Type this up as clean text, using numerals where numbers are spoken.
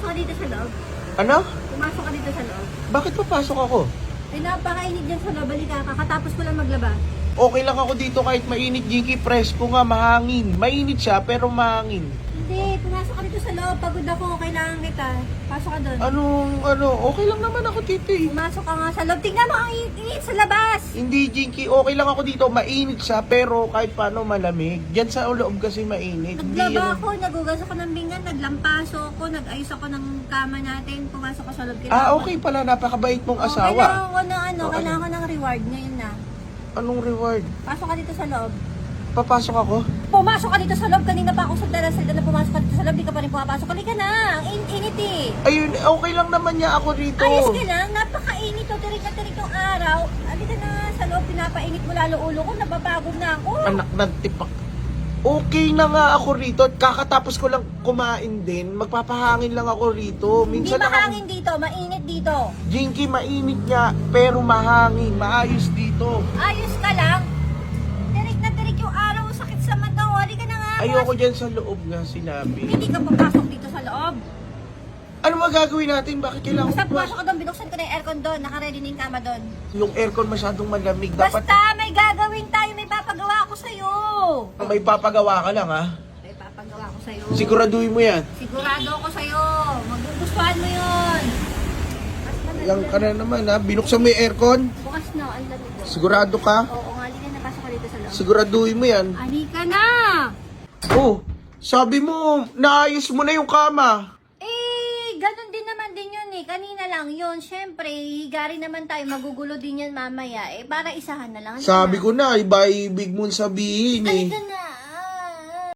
ka dito sa loob. Ano? Pumasok ka dito sa loob. Bakit papasok ako? Ay, napakainit dyan sa loob. Halika, kakatapos ko lang maglaba. Okay lang ako dito kahit mainit, Jinky. Presko nga, mahangin. Mainit siya, pero mahangin. Hindi, pumasok ka dito sa loob. Pagod ako, kailangan kita. Pasok ka doon. Okay lang naman ako dito eh. Pumasok ka nga sa loob. Tingnan mo, ang init sa labas. Hindi, Jinky. Okay lang ako dito. Mainit siya, pero kahit paano malamig. Diyan sa loob kasi mainit. Hindi Naglaba yan- ako, nagugas ako ng pinggan, naglampaso ako, nag-ayos ako ng kama natin. Pumasok ka sa loob. Okay pala. Napakabait mong asawa. Kailangan ko ng Oh, kailangan ko ng reward ngayon na. Anong reward? Pasok ka dito sa loob. Papasok ako? Pumasok ka dito sa loob. Kanina pa ako sa darasal na pumasok ka dito sa loob. Di ka pa rin pumapasok. Halika na. Ang init eh. Ayun, okay lang naman niya ako rito. Ayos ka lang. Napakainit to. Tirik na tirik yung araw. Halika na sa loob. Pinapainit mo lalo ulo ko. Napapagod na ako. Anak ng tipak. Okay na nga ako rito. Kakatapos ko lang kumain din. Magpapahangin lang ako rito. Hindi Minsan mahangin dito. Mainit dito. Jinky, mainit nga, pero mahangin. Maayos dito. Ayos ka lang. Tirik na tirik yung araw. Sakit sa mata. Halika na nga. Ayoko dyan sa loob nga sinabi. Hindi ka papasok dito sa loob. Ano magagawin natin? Bakit kailangan Basta ko pumasok ka doon. Binuksan ko na yung aircon doon. Nakaready na yung kama doon. yung aircon masyadong malamig? Dapat Basta may gagawin tayo. May papagawa ako sa'yo. may papagawa ka lang, ha? May papagawa ko sa'yo. Siguraduhin mo yan. Sigurado ako sa'yo. Magugustuhan mo yun. Lang ka na naman, ha? Binuksan mo yung aircon? Bukas na. Ang lamig doon. Sigurado ka? Oo nga. Halika na. Pasok ka dito sa loob. Siguraduhin mo yan. Halika na. Oh, sabi mo, naayos mo na yung kama. Ganun din naman din yun eh. Kanina lang yun. Siyempre, higari naman tayo. Magugulo din yan mamaya. Para isahan na lang. Halika Sabi na. ko na, iba ibig mong sabihin eh. Halika na.